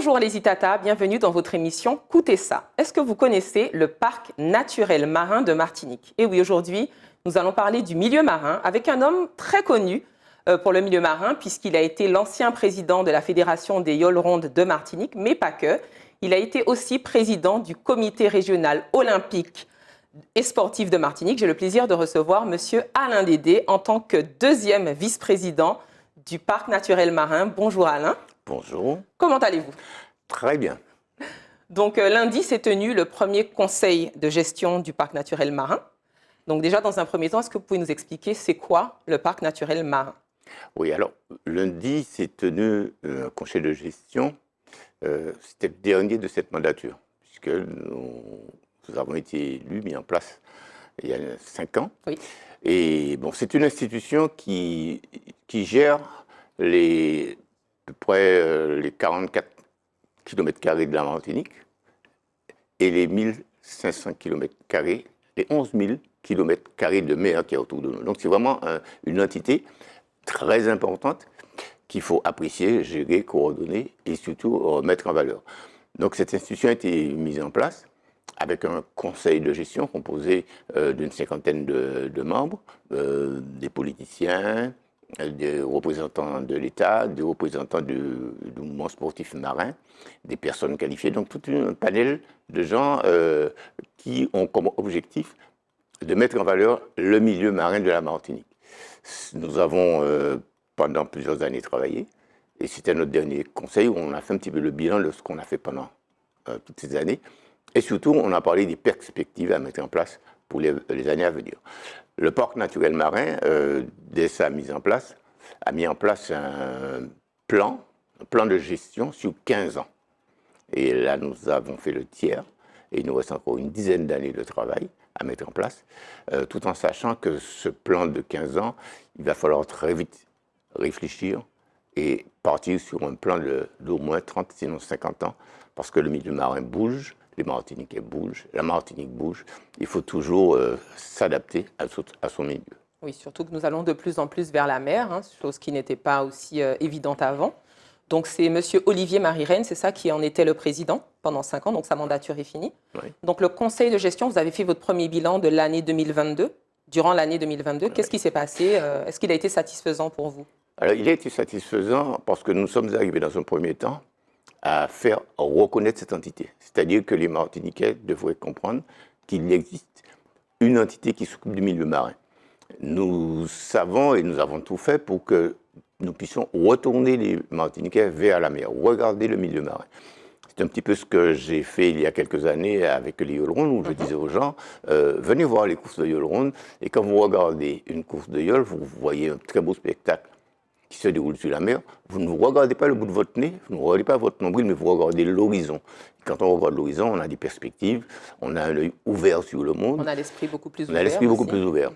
Bonjour les Itata, bienvenue dans votre émission Coutez ça. Est-ce que vous connaissez le parc naturel marin de Martinique? Et oui, aujourd'hui, nous allons parler du milieu marin avec un homme très connu pour le milieu marin puisqu'il a été l'ancien président de la Fédération des Yoles Rondes de Martinique, mais pas que. Il a été aussi président du comité régional olympique et sportif de Martinique. J'ai le plaisir de recevoir Monsieur Alain Dédé en tant que deuxième vice-président du parc naturel marin. Bonjour Alain. Bonjour. Comment allez-vous? Très bien. Donc lundi s'est tenu le premier conseil de gestion du parc naturel marin. Donc déjà, dans un premier temps, est-ce que vous pouvez nous expliquer c'est quoi le parc naturel marin? Oui, alors lundi s'est tenu un conseil de gestion. C'était le dernier de cette mandature, puisque nous avons été élus, mis en place il y a 5 ans. Oui. Et bon, c'est une institution qui gère à peu près les 44 km² de la Martinique et les 1500 km², les 11 000 km² de mer qui est autour de nous. Donc c'est vraiment une entité très importante qu'il faut apprécier, gérer, coordonner et surtout mettre en valeur. Donc cette institution a été mise en place avec un conseil de gestion composé d'une 50aine de membres, des politiciens, des représentants de l'État, des représentants du mouvement sportif marin, des personnes qualifiées, donc tout un panel de gens qui ont comme objectif de mettre en valeur le milieu marin de la Martinique. Nous avons pendant plusieurs années travaillé, et c'était notre dernier conseil où on a fait un petit peu le bilan de ce qu'on a fait pendant toutes ces années, et surtout on a parlé des perspectives à mettre en place pour les années à venir. Le parc naturel marin, dès sa mise en place, a mis en place un plan de gestion sur 15 ans. Et là, nous avons fait le tiers, et il nous reste encore une dizaine d'années de travail à mettre en place, tout en sachant que ce plan de 15 ans, il va falloir très vite réfléchir et partir sur un plan d'au moins 30, sinon 50 ans, parce que le milieu marin bouge, les Martiniquais bougent, la Martinique bouge. Il faut toujours s'adapter à son milieu. Oui, surtout que nous allons de plus en plus vers la mer, chose qui n'était pas aussi évidente avant. Donc c'est Monsieur Olivier Marie-Reine, c'est ça, qui en était le président pendant 5 ans, donc sa mandature est finie. Oui. Donc le conseil de gestion, vous avez fait votre premier bilan de l'année 2022. Durant l'année 2022, qu'est-ce qui s'est passé? Est-ce qu'il a été satisfaisant pour vous? Alors, il a été satisfaisant parce que nous sommes arrivés dans un premier temps à faire reconnaître cette entité. C'est-à-dire que les Martiniquais devraient comprendre qu'il existe une entité qui s'occupe du milieu marin. Nous savons et nous avons tout fait pour que nous puissions retourner les Martiniquais vers la mer, regarder le milieu marin. C'est un petit peu ce que j'ai fait il y a quelques années avec les Yoles Rondes, où je disais aux gens, venez voir les courses de Yoles Rondes, et quand vous regardez une course de Yoles, vous voyez un très beau spectacle qui se déroule sur la mer, vous ne regardez pas le bout de votre nez, vous ne regardez pas votre nombril, mais vous regardez l'horizon. Quand on regarde l'horizon, on a des perspectives, on a un œil ouvert sur le monde. On a l'esprit beaucoup plus ouvert. On a l'esprit beaucoup plus ouvert.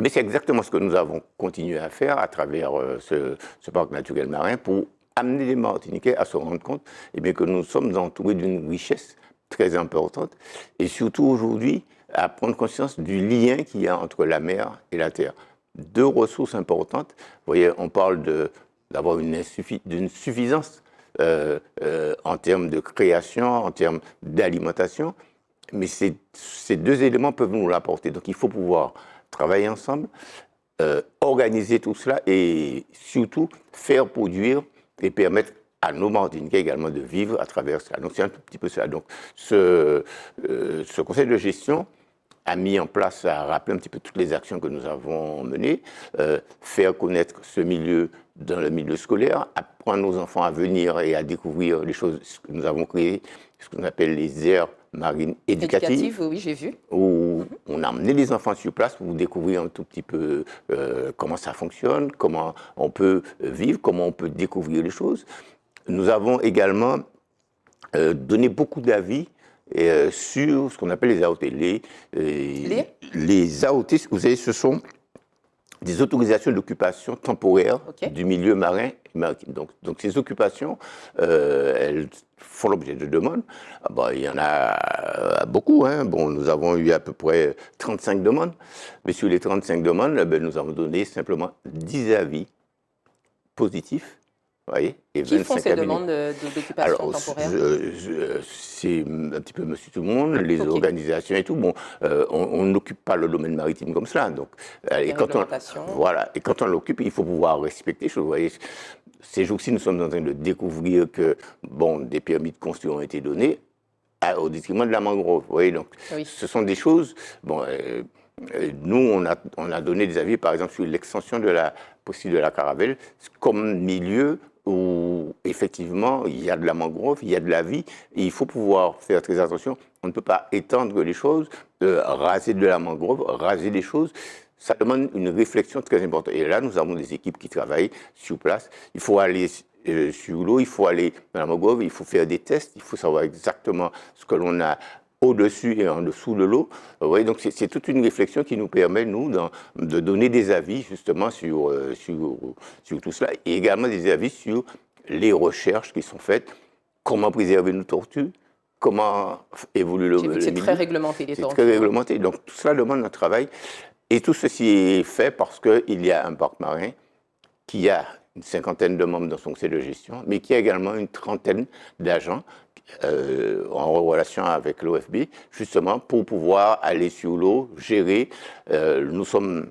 Mais c'est exactement ce que nous avons continué à faire à travers ce parc naturel marin pour amener les Martiniquais à se rendre compte que nous sommes entourés d'une richesse très importante et surtout aujourd'hui à prendre conscience du lien qu'il y a entre la mer et la terre. 2 ressources importantes. Vous voyez, on parle d'avoir d'une suffisance en termes de création, en termes d'alimentation, mais ces 2 éléments peuvent nous l'apporter. Donc il faut pouvoir travailler ensemble, organiser tout cela et surtout faire produire et permettre à nos Martiniquais également de vivre à travers cela. Donc c'est un tout petit peu ça. Donc ce conseil de gestion a mis en place, a rappelé un petit peu toutes les actions que nous avons menées, faire connaître ce milieu dans le milieu scolaire, apprendre nos enfants à venir et à découvrir les choses que nous avons créées, ce qu'on appelle les aires marines éducatives. Oui, j'ai vu. Où on a amené les enfants sur place pour découvrir un tout petit peu comment ça fonctionne, comment on peut vivre, comment on peut découvrir les choses. Nous avons également donné beaucoup d'avis sur ce qu'on appelle les AOT. Les AOT, vous savez, ce sont des autorisations d'occupation temporaire du milieu marin et maritime. Donc ces occupations, elles font l'objet de demandes. Il y en a beaucoup. Bon, nous avons eu à peu près 35 demandes. Mais sur les 35 demandes, nous avons donné simplement 10 avis positifs voyez, et Qui font 25 ces cabinets. demandes d'occupation Alors, temporaire? c'est un petit peu monsieur tout le monde, les Ok. organisations et tout. Bon, on n'occupe pas le domaine maritime comme cela. Donc, Des réglementations. voilà, et quand on l'occupe, il faut pouvoir respecter les choses. Vous voyez, ces jours-ci, nous sommes en train de découvrir que, bon, des permis de construire ont été donnés au détriment de la mangrove. Vous voyez, donc, Oui. ce sont des choses. Bon, nous, on a donné des avis, par exemple, sur l'extension de la possible de la Caravelle comme milieu où, effectivement, il y a de la mangrove, il y a de la vie, et il faut pouvoir faire très attention. On ne peut pas étendre les choses, raser de la mangrove, raser les choses. Ça demande une réflexion très importante. Et là, nous avons des équipes qui travaillent sur place. Il faut aller sur l'eau, il faut aller dans la mangrove, il faut faire des tests, il faut savoir exactement ce que l'on a au-dessus et en dessous de l'eau. Vous voyez, donc c'est toute une réflexion qui nous permet, nous, de donner des avis justement sur tout cela, et également des avis sur les recherches qui sont faites, comment préserver nos tortues, comment évolue le milieu. C'est très réglementé, les tortues. C'est très réglementé, donc tout cela demande un travail. Et tout ceci est fait parce qu'il y a un parc marin qui a une cinquantaine de membres dans son conseil de gestion, mais qui a également une trentaine d'agents en relation avec l'OFB, justement pour pouvoir aller sur l'eau, gérer. Nous sommes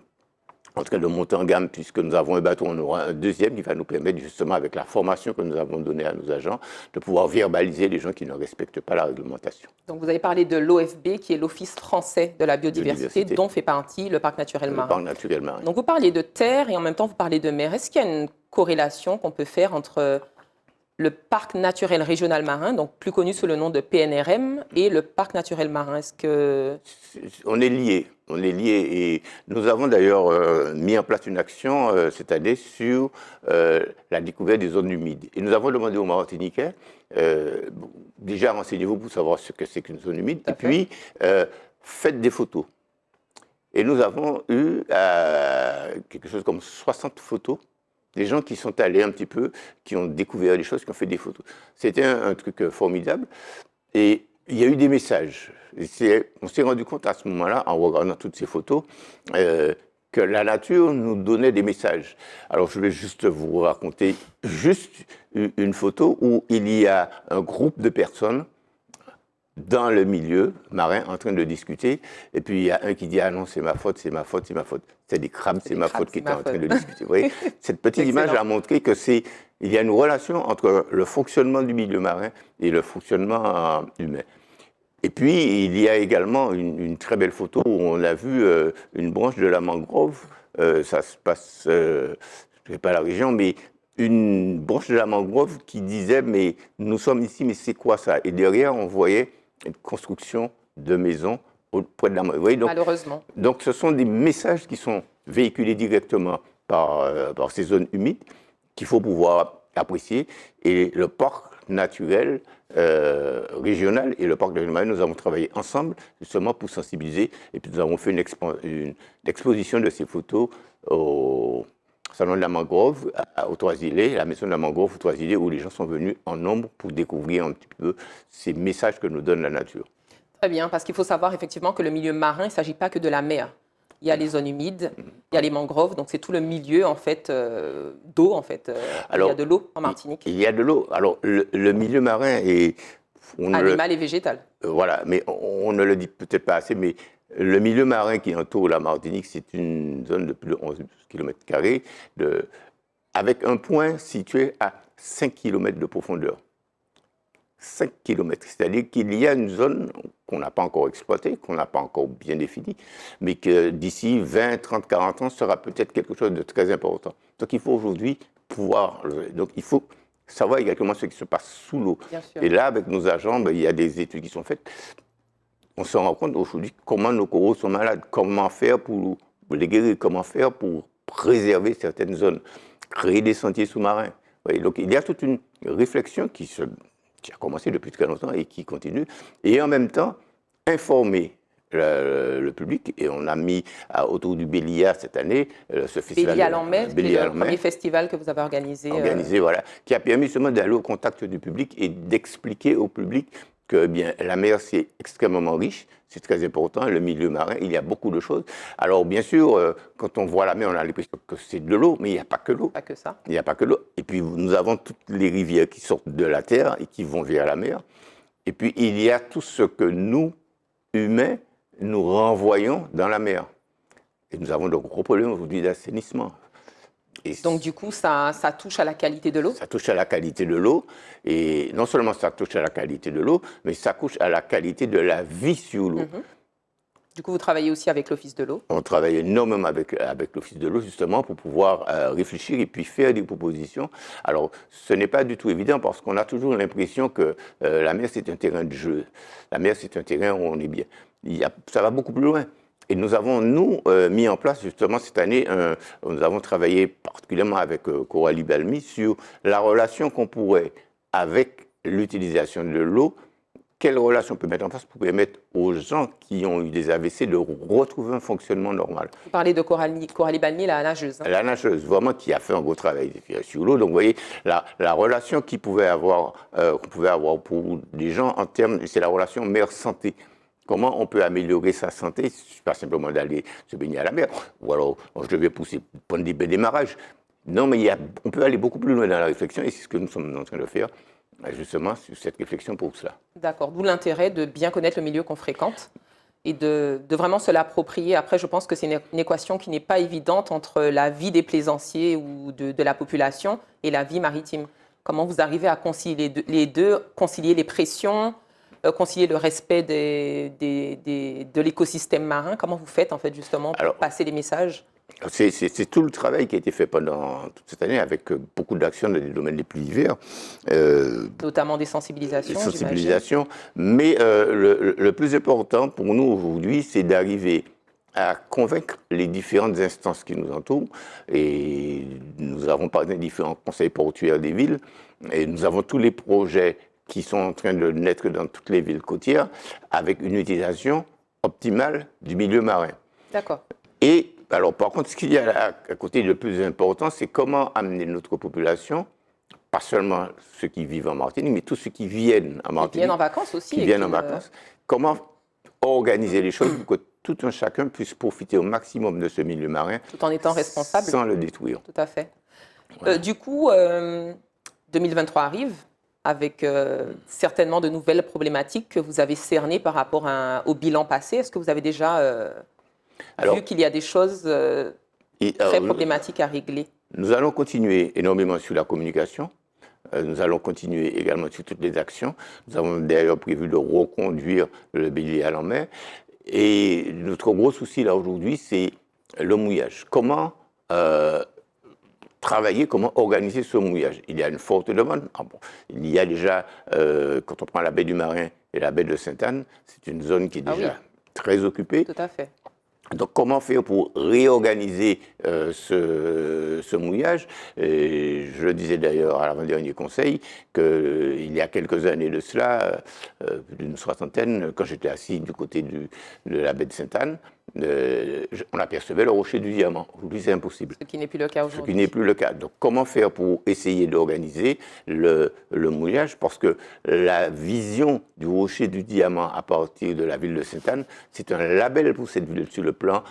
en train de monter en gamme puisque nous avons un bateau, on aura un deuxième qui va nous permettre justement, avec la formation que nous avons donnée à nos agents, de pouvoir verbaliser les gens qui ne respectent pas la réglementation. Donc vous avez parlé de l'OFB, qui est l'Office français de la biodiversité, dont fait partie le parc naturel marin. Le parc naturel marin. Donc vous parliez de terre et en même temps vous parlez de mer. Est-ce qu'il y a une corrélation qu'on peut faire entre le parc naturel régional marin, donc plus connu sous le nom de PNRM, et le parc naturel marin? Est-ce que... On est liés. On est liés et nous avons d'ailleurs mis en place une action cette année sur la découverte des zones humides. Et nous avons demandé aux Martiniquais, déjà renseignez-vous pour savoir ce que c'est qu'une zone humide, et puis faites des photos. Et nous avons eu quelque chose comme 60 photos, des gens qui sont allés un petit peu, qui ont découvert des choses, qui ont fait des photos. C'était un truc formidable. Et il y a eu des messages. On s'est rendu compte à ce moment-là, en regardant toutes ces photos, que la nature nous donnait des messages. Alors je vais juste vous raconter juste une photo où il y a un groupe de personnes dans le milieu marin en train de discuter, et puis il y a un qui dit « Ah non, c'est ma faute, c'est ma faute, c'est ma faute ». C'est des crabes, c'est ma faute qui étaient en train de discuter. Vous voyez, cette petite image a montré que il y a une relation entre le fonctionnement du milieu marin et le fonctionnement humain. Et puis, il y a également une très belle photo où on a vu une branche de la mangrove, ça se passe, je ne sais pas la région, mais une branche de la mangrove qui disait « Mais nous sommes ici, mais c'est quoi ça ?» Et derrière, on voyait une construction de maisons auprès de la mangrove. Donc, malheureusement. Donc, ce sont des messages qui sont véhiculés directement par ces zones humides qu'il faut pouvoir apprécier. Et le parc naturel régional et le parc de Marais, nous avons travaillé ensemble justement pour sensibiliser. Et puis, nous avons fait une exposition de ces photos au Salon de la Mangrove, aux Trois-Îlets, la maison de la Mangrove aux Trois-Îlets, où les gens sont venus en nombre pour découvrir un petit peu ces messages que nous donne la nature. Très bien, parce qu'il faut savoir effectivement que le milieu marin, il ne s'agit pas que de la mer. Il y a les zones humides, il y a les mangroves, donc c'est tout le milieu en fait d'eau en fait. Alors, il y a de l'eau en Martinique. Il y a de l'eau. Alors le milieu marin est animal et végétal. Voilà, mais on ne le dit peut-être pas assez, mais le milieu marin qui entoure la Martinique, c'est une zone de plus de 11 km², avec un point situé à 5 km de profondeur. 5 km, c'est-à-dire qu'il y a une zone qu'on n'a pas encore exploitée, qu'on n'a pas encore bien définie, mais que d'ici 20, 30, 40 ans sera peut-être quelque chose de très important. Donc il faut aujourd'hui pouvoir... Donc il faut savoir exactement ce qui se passe sous l'eau. Et là, avec nos agents, il y a des études qui sont faites. On se rend compte aujourd'hui comment nos coraux sont malades, comment faire pour les guérir, comment faire pour préserver certaines zones, créer des sentiers sous-marins. Donc il y a toute une réflexion qui a commencé depuis très longtemps et qui continue, et en même temps informer le public. Et on a mis autour du Bélia cette année ce festival. Bélia en mai, c'est le premier festival que vous avez organisé. Voilà, qui a permis justement d'aller au contact du public et d'expliquer au public que bien, la mer, c'est extrêmement riche, c'est très important, le milieu marin, il y a beaucoup de choses. Alors, bien sûr, quand on voit la mer, on a l'impression que c'est de l'eau, mais il n'y a pas que l'eau. Pas que ça. Il n'y a pas que l'eau. Et puis, nous avons toutes les rivières qui sortent de la terre et qui vont vers la mer. Et puis, il y a tout ce que nous, humains, nous renvoyons dans la mer. Et nous avons de gros problèmes aujourd'hui d'assainissement. Et Donc, du coup, ça touche à la qualité de l'eau. ça touche à la qualité de l'eau. Et non seulement ça touche à la qualité de l'eau, mais ça touche à la qualité de la vie sur l'eau. Du coup, vous travaillez aussi avec l'Office de l'eau. On travaille énormément avec l'Office de l'eau, justement, pour pouvoir réfléchir et puis faire des propositions. Alors, ce n'est pas du tout évident parce qu'on a toujours l'impression que la mer, c'est un terrain de jeu. La mer, c'est un terrain où on est bien. Ça va beaucoup plus loin. Et nous avons, mis en place, justement, cette année, nous avons travaillé particulièrement avec Coralie Balmy sur la relation qu'on pourrait, avec l'utilisation de l'eau, quelle relation on peut mettre en place pour permettre aux gens qui ont eu des AVC de retrouver un fonctionnement normal. Vous parlez de Coralie Balmy, la nageuse. La nageuse, vraiment, qui a fait un gros travail sur l'eau. Donc, vous voyez, la relation qu'on pouvait avoir pour des gens en termes, c'est la relation mère-santé. Comment on peut améliorer sa santé? C'est pas simplement d'aller se baigner à la mer, ou alors je vais prendre des démarrages. Non, mais on peut aller beaucoup plus loin dans la réflexion, et c'est ce que nous sommes en train de faire, justement, sur cette réflexion pour cela. D'accord, d'où l'intérêt de bien connaître le milieu qu'on fréquente et de vraiment se l'approprier. Après, je pense que c'est une équation qui n'est pas évidente entre la vie des plaisanciers ou de la population et la vie maritime. Comment vous arrivez à concilier les deux, concilier les pressions, concilier le respect de l'écosystème marin? Comment vous faites, en fait, justement, pour passer les messages? C'est tout le travail qui a été fait pendant toute cette année avec beaucoup d'actions dans les domaines les plus divers. Notamment des sensibilisations, sensibilisations. Mais le plus important pour nous aujourd'hui, c'est d'arriver à convaincre les différentes instances qui nous entourent. Et nous avons parlé des différents conseils portuaires des villes. Et nous avons tous les projets qui sont en train de naître dans toutes les villes côtières avec une utilisation optimale du milieu marin. D'accord. Et alors, par contre, ce qu'il y a à côté le plus important, c'est comment amener notre population, pas seulement ceux qui vivent en Martinique, mais tous ceux qui viennent en Martinique. Qui viennent en vacances aussi. Qui viennent en vacances. Comment organiser les choses pour que tout un chacun puisse profiter au maximum de ce milieu marin. Tout en étant responsable. Sans le détruire. Tout à fait. Ouais. Du coup, 2023 arrive avec certainement de nouvelles problématiques que vous avez cernées par rapport au bilan passé. Est-ce que vous avez déjà vu qu'il y a des choses très problématiques à régler? Nous allons continuer énormément sur la communication. Nous allons continuer également sur toutes les actions. Nous avons d'ailleurs prévu de reconduire le Bélier en mer. Et notre gros souci là aujourd'hui, c'est le mouillage. Comment travailler, comment organiser ce mouillage? Il y a une forte demande. Il y a déjà, quand on prend la baie du Marin et la baie de Sainte-Anne, c'est une zone qui est déjà très occupée. Tout à fait. Donc, comment faire pour réorganiser ce mouillage? Et je le disais d'ailleurs à l'avant-dernier conseil, qu'il y a quelques années de cela, d'une soixantaine, quand j'étais assis du côté de la baie de Sainte-Anne, on apercevait le rocher du diamant. Aujourd'hui, c'est impossible. Ce qui n'est plus le cas aujourd'hui. Ce qui n'est plus le cas. Donc, comment faire pour essayer d'organiser le mouillage? Parce que la vision du rocher du diamant à partir de la ville de Sainte-Anne, c'est un label pour cette ville sur le plan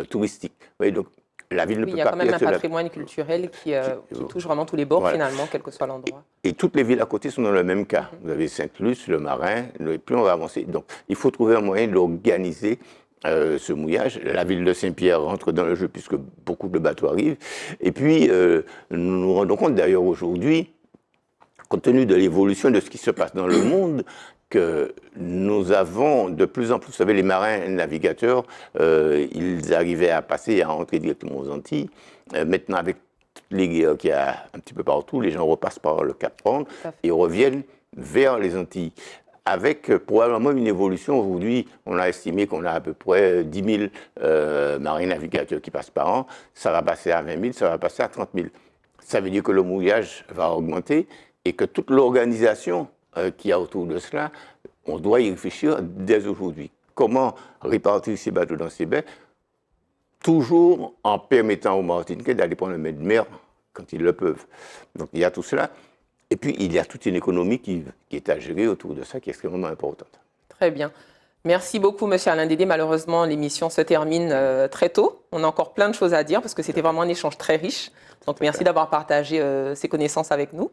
touristique. Vous voyez, donc, la ville ne peut pas. Il y a quand même un patrimoine culturel qui touche vraiment tous les bords, finalement, quel que soit l'endroit. Et toutes les villes à côté sont dans le même cas. Vous avez Sainte-Luce, le Marin, et puis on va avancer. Donc, il faut trouver un moyen d'organiser ce mouillage. La ville de Saint-Pierre rentre dans le jeu puisque beaucoup de bateaux arrivent. Et puis, nous nous rendons compte d'ailleurs aujourd'hui, compte tenu de l'évolution de ce qui se passe dans le monde, que nous avons de plus en plus, vous savez, les marins navigateurs, ils arrivaient à passer et à rentrer directement aux Antilles. Maintenant, avec toutes les guerres qu'il y a un petit peu partout, les gens repassent par le Cap Horn et reviennent vers les Antilles. Avec probablement une évolution, aujourd'hui, on a estimé qu'on a à peu près 10 000 marins navigateurs qui passent par an. Ça va passer à 20 000, ça va passer à 30 000. Ça veut dire que le mouillage va augmenter et que toute l'organisation qu'il y a autour de cela, on doit y réfléchir dès aujourd'hui. Comment répartir ces bateaux dans ces baies, toujours en permettant aux Martiniquais d'aller prendre le mer quand ils le peuvent. Donc il y a tout cela. Et puis, il y a toute une économie qui est à gérer autour de ça, qui est extrêmement importante. Très bien. Merci beaucoup, Monsieur Alain Dédé. Malheureusement, l'émission se termine très tôt. On a encore plein de choses à dire parce que c'était vraiment un échange très riche. Donc, merci d'avoir partagé ces connaissances avec nous.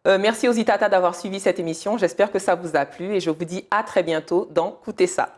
Merci aux Itata d'avoir suivi cette émission. J'espère que ça vous a plu et je vous dis à très bientôt dans Coutez ça.